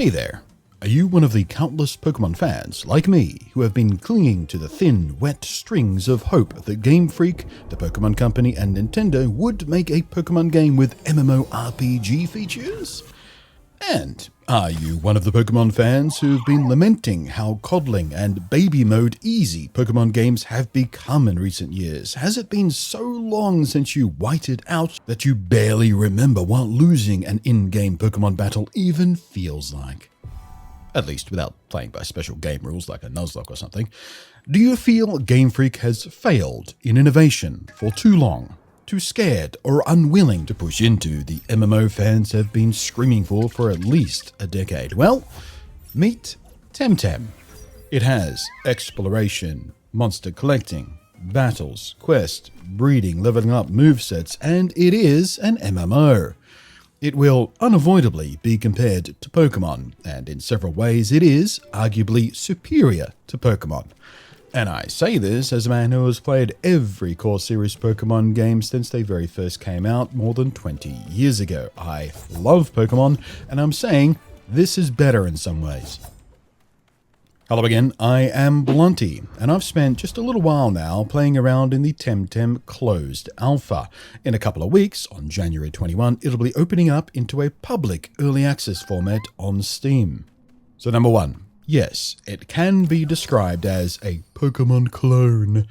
Hey there! Are you one of the countless Pokemon fans, like me, who have been clinging to the thin, wet strings of hope that Game Freak, the Pokemon Company, and Nintendo would make a Pokemon game with MMORPG features? And are you one of the Pokemon fans who've been lamenting how coddling and baby mode easy Pokemon games have become in recent years? Has it been so long since you whited out that you barely remember what losing an in-game Pokemon battle even feels like? At least without playing by special game rules like a Nuzlocke or something. Do you feel Game Freak has failed in innovation for too long? Too scared or unwilling to push into the MMO fans have been screaming for at least a decade? Well, meet Temtem. It has exploration, monster collecting, battles, quest, breeding, leveling up movesets, and it is an MMO. It will unavoidably be compared to Pokemon, and in several ways it is arguably superior to Pokemon. And I say this as a man who has played every core series Pokemon game since they very first came out more than 20 years ago. I love Pokemon, and I'm saying this is better in some ways. Hello again, I am Blunty, and I've spent just a little while now playing around in the Temtem closed alpha. In a couple of weeks, on January 21, it'll be opening up into a public early access format on Steam. So number one, yes, it can be described as a Pokemon clone.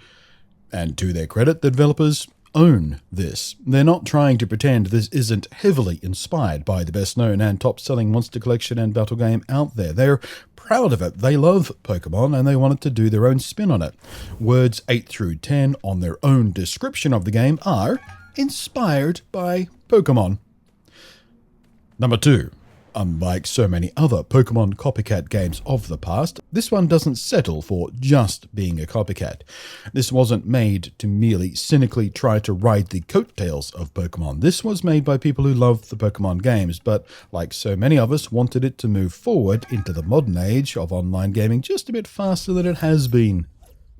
And to their credit, the developers own this. They're not trying to pretend this isn't heavily inspired by the best known and top selling monster collection and battle game out there. They're proud of it. They love Pokemon and they wanted to do their own spin on it. Words 8 through 10 on their own description of the game are inspired by Pokemon. Number 2. Unlike so many other Pokemon copycat games of the past, this one doesn't settle for just being a copycat. This wasn't made to merely cynically try to ride the coattails of Pokemon. This was made by people who loved the Pokemon games, but like so many of us, wanted it to move forward into the modern age of online gaming just a bit faster than it has been.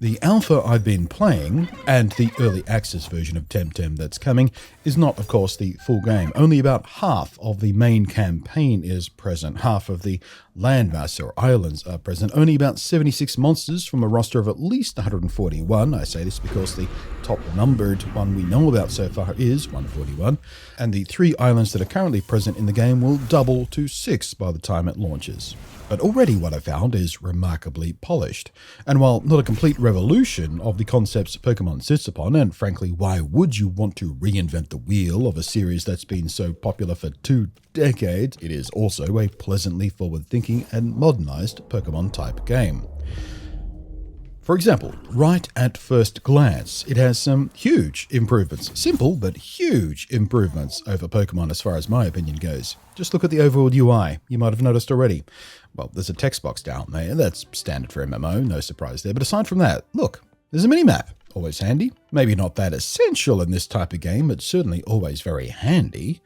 The alpha I've been playing, and the early access version of Temtem that's coming, is not, of course, the full game. Only about half of the main campaign is present. Half of the landmass or islands are present. Only about 76 monsters from a roster of at least 141. I say this because the top numbered one we know about so far is 141. And the 3 islands that are currently present in the game will double to 6 by the time it launches. But already what I found is remarkably polished. And while not a complete revolution of the concepts Pokemon sits upon, and frankly, why would you want to reinvent the wheel of a series that's been so popular for 2 decades, it is also a pleasantly forward-thinking and modernized Pokemon-type game. For example, right at first glance, it has some huge improvements. Simple, but huge improvements over Pokemon as far as my opinion goes. Just look at the overall UI. You might have noticed already. Well, there's a text box down there. That's standard for MMO, no surprise there. But aside from that, look, there's a minimap. Always handy. Maybe not that essential in this type of game, but certainly always very handy.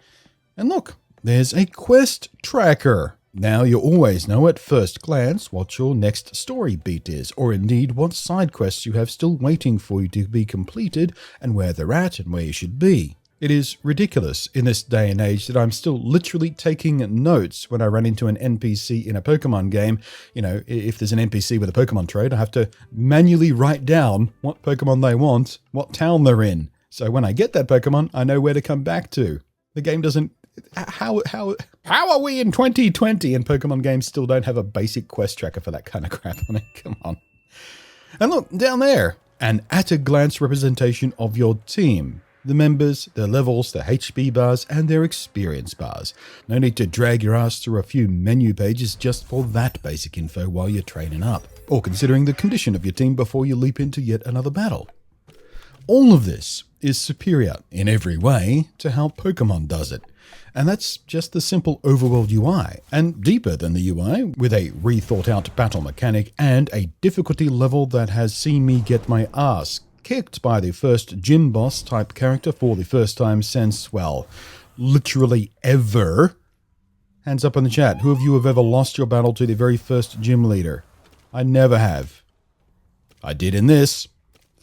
And look, there's a quest tracker. Now you always know at first glance what your next story beat is, or indeed what side quests you have still waiting for you to be completed and where they're at and where you should be. It is ridiculous in this day and age that I'm still literally taking notes when I run into an NPC in a Pokemon game. You know, if there's an NPC with a Pokemon trait, I have to manually write down what Pokemon they want, what town they're in. So when I get that Pokemon, I know where to come back to. The game doesn't... How are we in 2020 and Pokemon games still don't have a basic quest tracker for that kind of crap on it? Come on. And look, down there, an at-a-glance representation of your team. The members, their levels, their HP bars, and their experience bars. No need to drag your ass through a few menu pages just for that basic info while you're training up, or considering the condition of your team before you leap into yet another battle. All of this is superior in every way to how Pokemon does it. And that's just the simple overworld UI, and deeper than the UI, with a rethought-out battle mechanic and a difficulty level that has seen me get my ass kicked by the first gym boss type character for the first time since, well, literally ever. Hands up in the chat, who of you have ever lost your battle to the very first gym leader? I never have. I did in this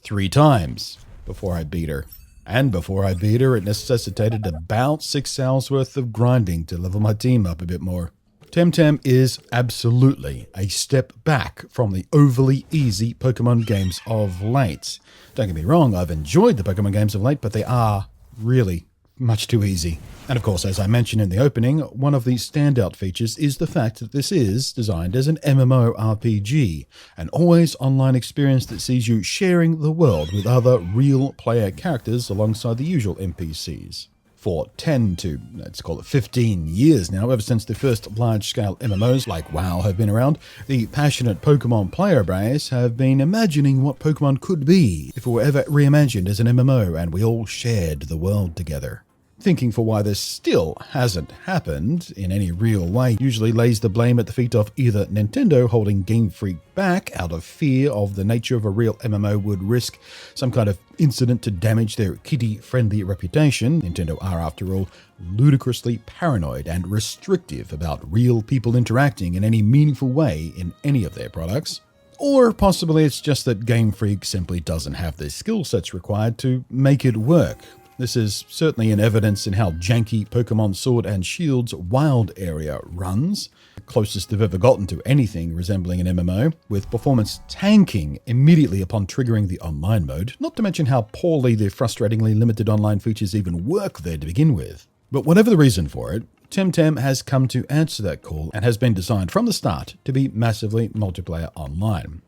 3 times before I beat her. And before I beat her, it necessitated about 6 hours worth of grinding to level my team up a bit more. Temtem is absolutely a step back from the overly easy Pokemon games of late. Don't get me wrong, I've enjoyed the Pokemon games of late, but they are really much too easy. And of course, as I mentioned in the opening, one of the standout features is the fact that this is designed as an MMORPG, an always online experience that sees you sharing the world with other real player characters alongside the usual NPCs. For 10 to, let's call it 15 years now, ever since the first large-scale MMOs like WoW have been around, the passionate Pokemon player base have been imagining what Pokemon could be if it were ever reimagined as an MMO and we all shared the world together. Thinking for why this still hasn't happened in any real way usually lays the blame at the feet of either Nintendo holding Game Freak back out of fear of the nature of a real MMO would risk some kind of incident to damage their kiddie-friendly reputation. Nintendo are, after all, ludicrously paranoid and restrictive about real people interacting in any meaningful way in any of their products. Or possibly it's just that Game Freak simply doesn't have the skill sets required to make it work. This is certainly in evidence in how janky Pokemon Sword and Shield's wild area runs, the closest they've ever gotten to anything resembling an MMO, with performance tanking immediately upon triggering the online mode, not to mention how poorly the frustratingly limited online features even work there to begin with. But whatever the reason for it, Temtem has come to answer that call and has been designed from the start to be massively multiplayer online.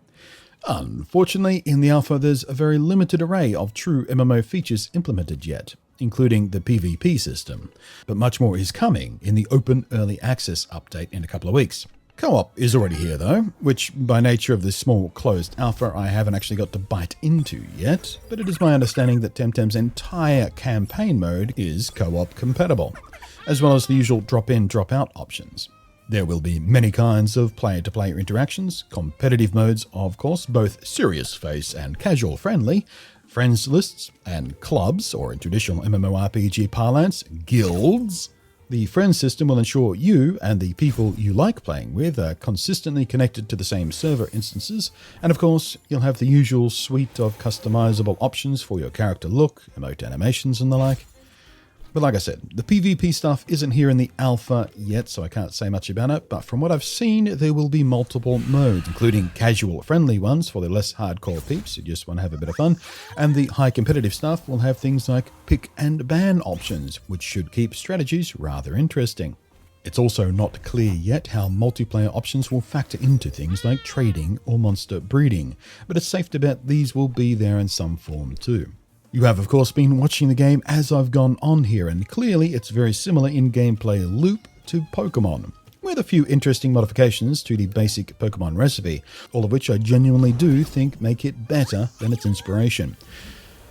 Unfortunately, in the alpha there's a very limited array of true MMO features implemented yet, including the PvP system, but much more is coming in the open early access update in a couple of weeks. Co-op is already here though, which by nature of this small closed alpha I haven't actually got to bite into yet, but it is my understanding that Temtem's entire campaign mode is co-op compatible, as well as the usual drop-in drop-out options. There will be many kinds of player-to-player interactions, competitive modes, of course, both serious face and casual friendly, friends lists and clubs, or in traditional MMORPG parlance, guilds. The friends system will ensure you and the people you like playing with are consistently connected to the same server instances, and of course, you'll have the usual suite of customizable options for your character look, emote animations and the like. But like I said, the PvP stuff isn't here in the alpha yet, so I can't say much about it, but from what I've seen, there will be multiple modes, including casual friendly ones for the less hardcore peeps who just want to have a bit of fun, and the high competitive stuff will have things like pick and ban options, which should keep strategies rather interesting. It's also not clear yet how multiplayer options will factor into things like trading or monster breeding, but it's safe to bet these will be there in some form too. You have, of course, been watching the game as I've gone on here, and clearly it's very similar in gameplay loop to Pokemon, with a few interesting modifications to the basic Pokemon recipe, all of which I genuinely do think make it better than its inspiration.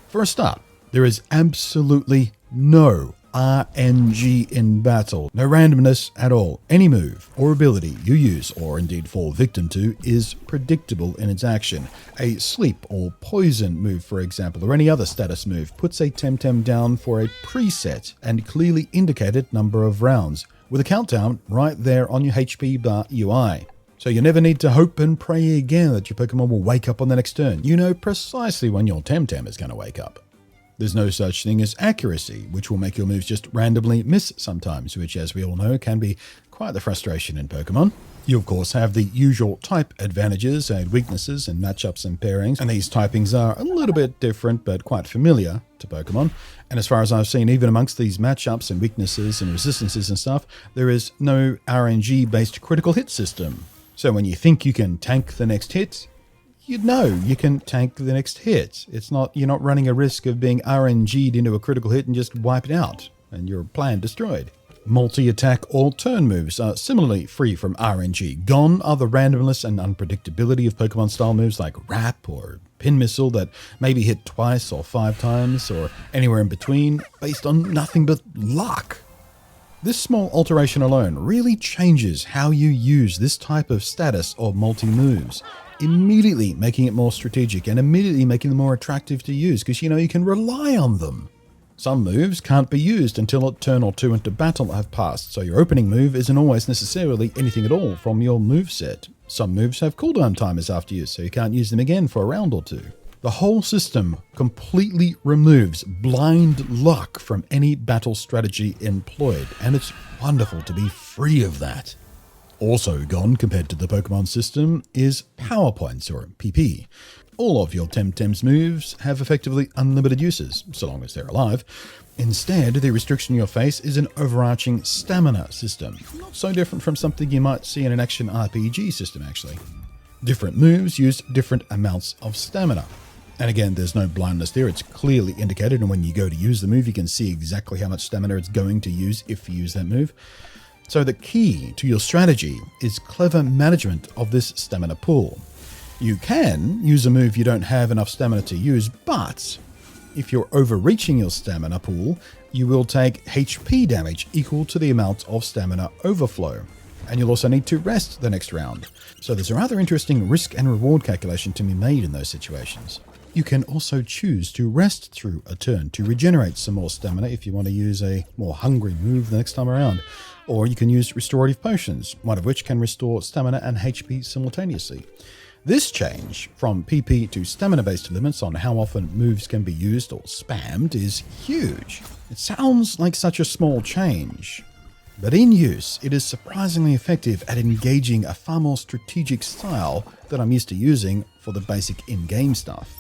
For a start, there is absolutely no RNG in battle. No randomness at all. Any move or ability you use, or indeed fall victim to, is predictable in its action. A sleep or poison move, for example, or any other status move, puts a Temtem down for a preset and clearly indicated number of rounds, with a countdown right there on your HP bar UI. So you never need to hope and pray again that your Pokemon will wake up on the next turn. You know precisely when your Temtem is going to wake up. There's no such thing as accuracy, which will make your moves just randomly miss sometimes, which, as we all know, can be quite the frustration in Pokemon. You, of course, have the usual type advantages and weaknesses in matchups and pairings, and these typings are a little bit different, but quite familiar to Pokemon. And as far as I've seen, even amongst these matchups and weaknesses and resistances and stuff, there is no RNG-based critical hit system. So when you think you can tank the next hit, you know you can tank the next hit. You're not running a risk of being RNG'd into a critical hit and just wipe it out, and your plan destroyed. Multi-attack or turn moves are similarly free from RNG. Gone are the randomness and unpredictability of Pokemon-style moves like Wrap or Pin Missile that maybe hit twice or 5 times or anywhere in between, based on nothing but luck. This small alteration alone really changes how you use this type of status or multi-moves, immediately making it more strategic and immediately making them more attractive to use because you can rely on them. Some moves can't be used until a turn or two into battle have passed, so your opening move isn't always necessarily anything at all from your moveset. Some moves have cooldown timers after use, so you can't use them again for a round or two. The whole system completely removes blind luck from any battle strategy employed, and it's wonderful to be free of that. Also gone compared to the Pokemon system is Power Points, or PP. All of your Temtem's moves have effectively unlimited uses, so long as they're alive. Instead, the restriction you face is an overarching stamina system, not so different from something you might see in an action RPG system, actually. Different moves use different amounts of stamina. And again, there's no blindness there, it's clearly indicated, and when you go to use the move, you can see exactly how much stamina it's going to use if you use that move. So the key to your strategy is clever management of this stamina pool. You can use a move you don't have enough stamina to use, but if you're overreaching your stamina pool, you will take HP damage equal to the amount of stamina overflow. And you'll also need to rest the next round. So there's a rather interesting risk and reward calculation to be made in those situations. You can also choose to rest through a turn to regenerate some more stamina if you want to use a more hungry move the next time around. Or you can use restorative potions, one of which can restore stamina and HP simultaneously. This change from PP to stamina-based limits on how often moves can be used or spammed is huge. It sounds like such a small change, but in use, it is surprisingly effective at engaging a far more strategic style that I'm used to using for the basic in-game stuff.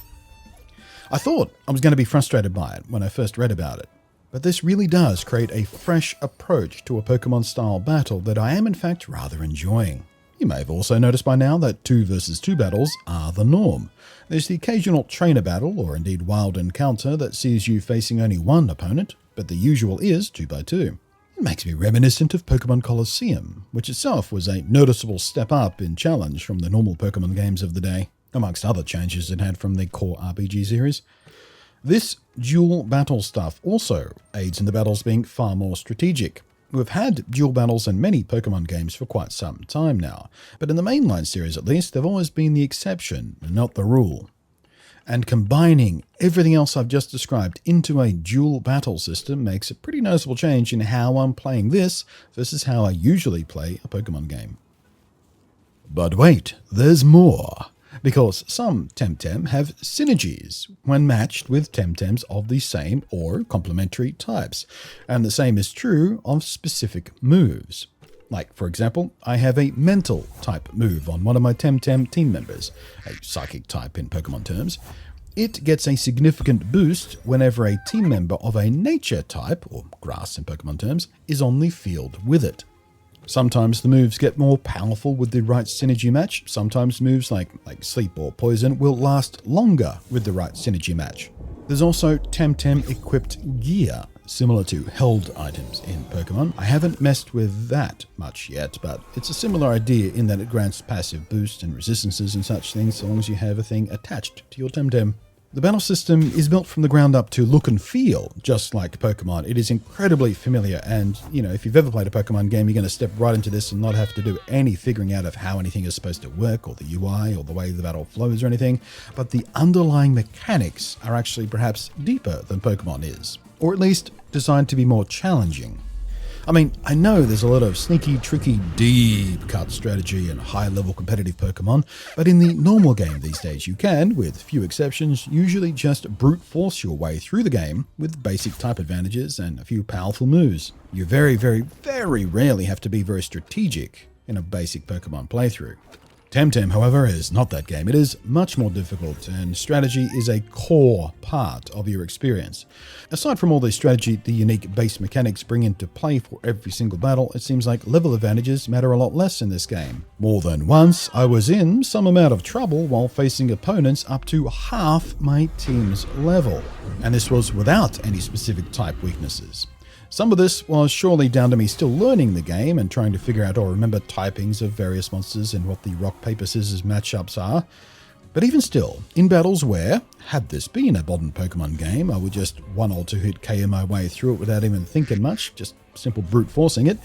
I thought I was going to be frustrated by it when I first read about it, but this really does create a fresh approach to a Pokemon-style battle that I am in fact rather enjoying. You may have also noticed by now that 2 versus 2 battles are the norm. There's the occasional trainer battle, or indeed wild encounter, that sees you facing only one opponent, but the usual is 2x2. It makes me reminiscent of Pokemon Colosseum, which itself was a noticeable step up in challenge from the normal Pokemon games of the day, amongst other changes it had from the core RPG series. This dual battle stuff also aids in the battles being far more strategic. We've had dual battles in many Pokemon games for quite some time now, but in the mainline series at least, they've always been the exception, not the rule. And combining everything else I've just described into a dual battle system makes a pretty noticeable change in how I'm playing this versus how I usually play a Pokemon game. But wait, there's more. Because some Temtem have synergies when matched with Temtems of the same or complementary types, and the same is true of specific moves. Like, for example, I have a mental type move on one of my Temtem team members, a psychic type in Pokemon terms. It gets a significant boost whenever a team member of a nature type, or grass in Pokemon terms, is on the field with it. Sometimes the moves get more powerful with the right synergy match. Sometimes moves like Sleep or Poison will last longer with the right synergy match. There's also Temtem equipped gear, similar to held items in Pokemon. I haven't messed with that much yet, but it's a similar idea in that it grants passive boost and resistances and such things so long as you have a thing attached to your Temtem. The battle system is built from the ground up to look and feel just like Pokemon. It is incredibly familiar, and if you've ever played a Pokemon game, you're going to step right into this and not have to do any figuring out of how anything is supposed to work, or the UI, or the way the battle flows or anything. But the underlying mechanics are actually perhaps deeper than Pokemon is, or at least designed to be more challenging. I mean, I know there's a lot of sneaky, tricky, deep cut strategy and high-level competitive Pokemon, but in the normal game these days you can, with few exceptions, usually just brute force your way through the game with basic type advantages and a few powerful moves. You very, very, very rarely have to be very strategic in a basic Pokemon playthrough. Temtem, however, is not that game. It is much more difficult, and strategy is a core part of your experience. Aside from all the strategy the unique base mechanics bring into play for every single battle, it seems like level advantages matter a lot less in this game. More than once, I was in some amount of trouble while facing opponents up to half my team's level, and this was without any specific type weaknesses. Some of this was surely down to me still learning the game and trying to figure out or remember typings of various monsters and what the rock, paper, scissors matchups are. But even still, in battles where, had this been a modern Pokemon game, I would just 1 or 2 hit KO my way through it without even thinking much, just simple brute forcing it,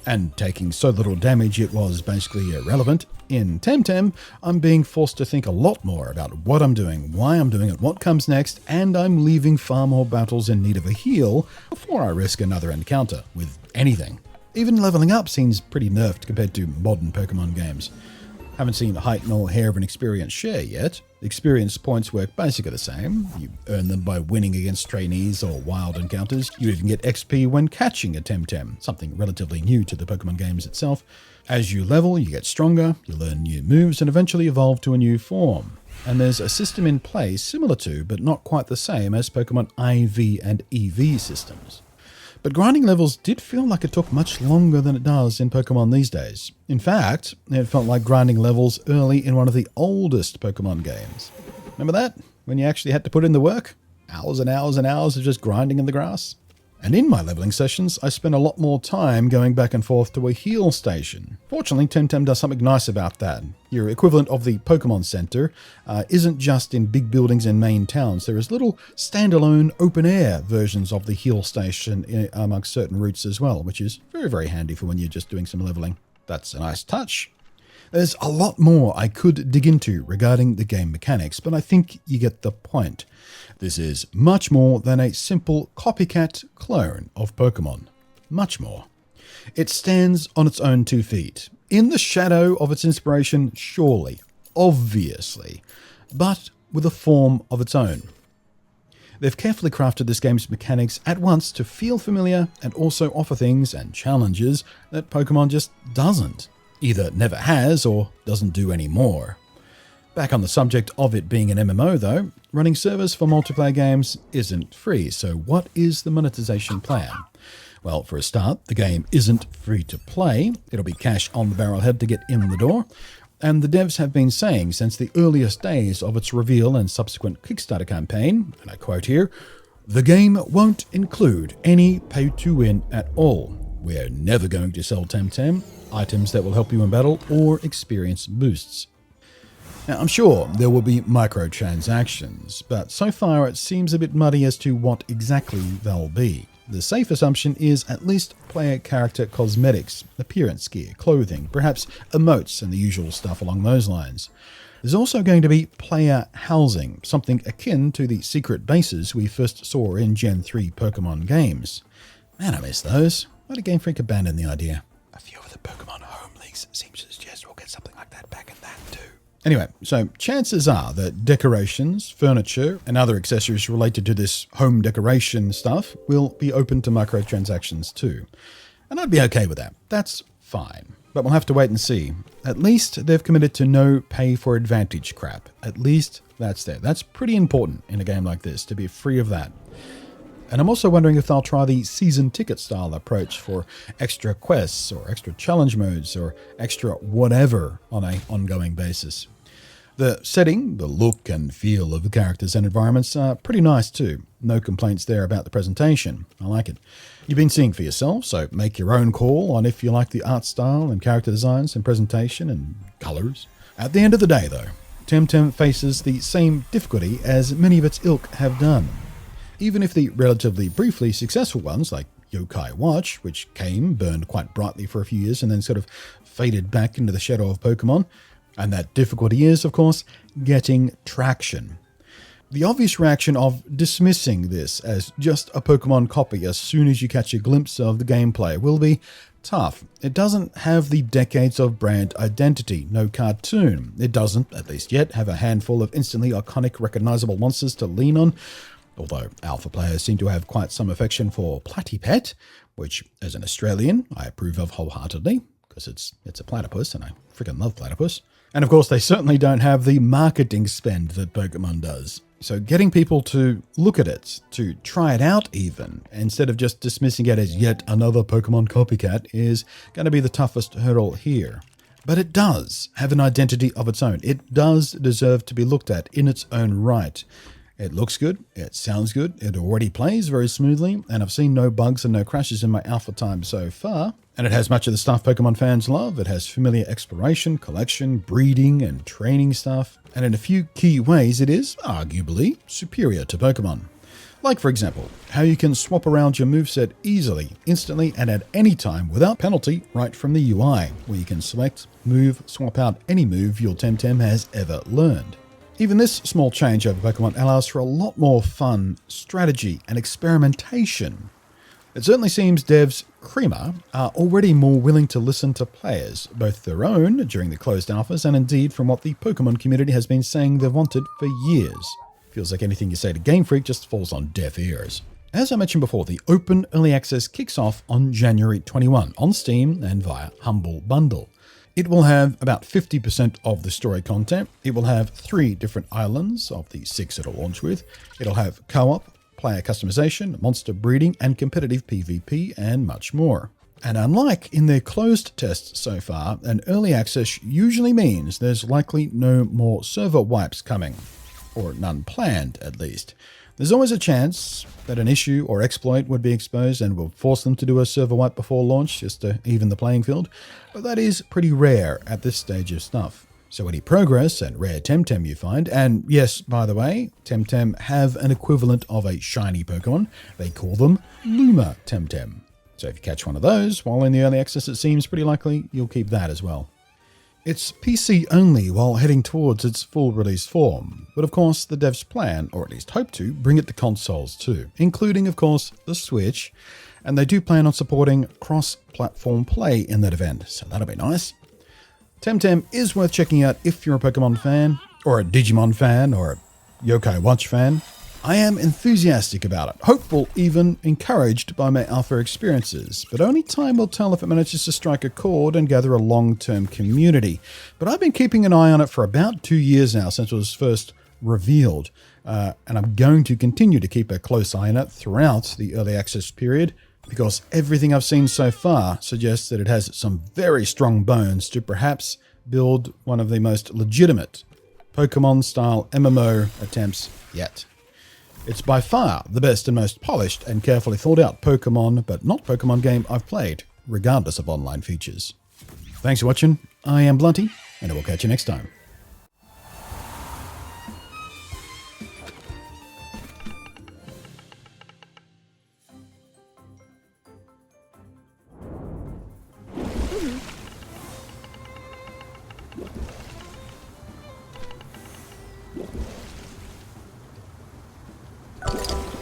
and taking so little damage it was basically irrelevant. In Temtem, I'm being forced to think a lot more about what I'm doing, why I'm doing it, what comes next, and I'm leaving far more battles in need of a heal before I risk another encounter with anything. Even leveling up seems pretty nerfed compared to modern Pokemon games. Haven't seen the height nor hair of an experience share yet. Experience points work basically the same. You earn them by winning against trainees or wild encounters. You even get XP when catching a Temtem, something relatively new to the Pokemon games itself. As you level, you get stronger, you learn new moves, and eventually evolve to a new form. And there's a system in place similar to, but not quite the same as Pokemon IV and EV systems. But grinding levels did feel like it took much longer than it does in Pokemon these days. In fact, it felt like grinding levels early in one of the oldest Pokemon games. Remember that? When you actually had to put in the work? Hours and hours and hours of just grinding in the grass? And in my leveling sessions, I spent a lot more time going back and forth to a heal station. Fortunately, Temtem does something nice about that. Your equivalent of the Pokemon Center isn't just in big buildings in main towns. There is little standalone open-air versions of the heal station amongst certain routes as well, which is very, very handy for when you're just doing some leveling. That's a nice touch. There's a lot more I could dig into regarding the game mechanics, but I think you get the point. This is much more than a simple copycat clone of Pokemon. Much more. It stands on its own 2 feet, in the shadow of its inspiration, surely, obviously, but with a form of its own. They've carefully crafted this game's mechanics at once to feel familiar and also offer things and challenges that Pokemon just doesn't. Either never has or doesn't do anymore. Back on the subject of it being an MMO though, running servers for multiplayer games isn't free, so what is the monetization plan? Well, for a start, the game isn't free to play. It'll be cash on the barrelhead to get in the door, and the devs have been saying since the earliest days of its reveal and subsequent Kickstarter campaign, and I quote here, "The game won't include any pay-to-win at all. We're never going to sell Temtem, items that will help you in battle, or experience boosts." Now, I'm sure there will be microtransactions, but so far it seems a bit muddy as to what exactly they'll be. The safe assumption is at least player character cosmetics, appearance gear, clothing, perhaps emotes and the usual stuff along those lines. There's also going to be player housing, something akin to the secret bases we first saw in Gen 3 Pokemon games. Man, I miss those. Why did Game Freak abandon the idea? A few of the Pokemon home leagues seem to suggest we'll get something like that back in that too. Anyway, so chances are that decorations, furniture, and other accessories related to this home decoration stuff will be open to microtransactions too. And I'd be okay with that. That's fine. But we'll have to wait and see. At least they've committed to no pay for advantage crap. At least that's there. That's pretty important in a game like this, to be free of that. And I'm also wondering if they'll try the season ticket style approach for extra quests or extra challenge modes or extra whatever on an ongoing basis. The setting, the look and feel of the characters and environments are pretty nice too. No complaints there about the presentation. I like it. You've been seeing for yourself, so make your own call on if you like the art style and character designs and presentation and colors. At the end of the day though, Temtem faces the same difficulty as many of its ilk have done. Even if the relatively briefly successful ones like Yokai Watch, which burned quite brightly for a few years and then sort of faded back into the shadow of Pokemon, and that difficulty is, of course, getting traction. The obvious reaction of dismissing this as just a Pokemon copy as soon as you catch a glimpse of the gameplay will be tough. It doesn't have the decades of brand identity, no cartoon. It doesn't, at least yet, have a handful of instantly iconic recognizable monsters to lean on, although alpha players seem to have quite some affection for Platypet, which, as an Australian, I approve of wholeheartedly, because it's a platypus, and I freaking love platypus. And of course, they certainly don't have the marketing spend that Pokemon does. So getting people to look at it, to try it out even, instead of just dismissing it as yet another Pokemon copycat, is going to be the toughest hurdle here. But it does have an identity of its own. It does deserve to be looked at in its own right. It looks good, it sounds good, it already plays very smoothly, and I've seen no bugs and no crashes in my alpha time so far. And it has much of the stuff Pokemon fans love. It has familiar exploration, collection, breeding, and training stuff. And in a few key ways, it is, arguably, superior to Pokemon. Like, for example, how you can swap around your moveset easily, instantly, and at any time without penalty right from the UI, where you can select, move, swap out any move your Temtem has ever learned. Even this small change over Pokemon allows for a lot more fun, strategy, and experimentation. It certainly seems devs Creamer are already more willing to listen to players, both their own during the closed alphas and indeed from what the Pokemon community has been saying they've wanted for years. Feels like anything you say to Game Freak just falls on deaf ears. As I mentioned before, the Open Early Access kicks off on January 21 on Steam and via Humble Bundle. It will have about 50% of the story content. It will have 3 different islands of the 6 it'll launch with. It'll have co-op, player customization, monster breeding, and competitive PvP, and much more. And unlike in their closed tests so far, an early access usually means there's likely no more server wipes coming, or none planned at least. There's always a chance that an issue or exploit would be exposed and will force them to do a server wipe before launch just to even the playing field, but that is pretty rare at this stage of stuff. So any progress and rare Temtem you find, and yes, by the way, Temtem have an equivalent of a shiny Pokemon. They call them Luma Temtem. So if you catch one of those while in the early access, it seems pretty likely you'll keep that as well. It's PC only while heading towards its full release form, but of course the devs plan, or at least hope to, bring it to consoles too, including of course the Switch, and they do plan on supporting cross-platform play in that event, so that'll be nice. Temtem is worth checking out if you're a Pokemon fan, or a Digimon fan, or a Yokai Watch fan. I am enthusiastic about it, hopeful, even encouraged by my alpha experiences, but only time will tell if it manages to strike a chord and gather a long-term community. But I've been keeping an eye on it for about 2 years now since it was first revealed, and I'm going to continue to keep a close eye on it throughout the early access period, because everything I've seen so far suggests that it has some very strong bones to perhaps build one of the most legitimate Pokemon-style MMO attempts yet. It's by far the best and most polished and carefully thought out Pokemon, but not Pokemon game I've played, regardless of online features. Thanks for watching. I am Blunty, and I will catch you next time.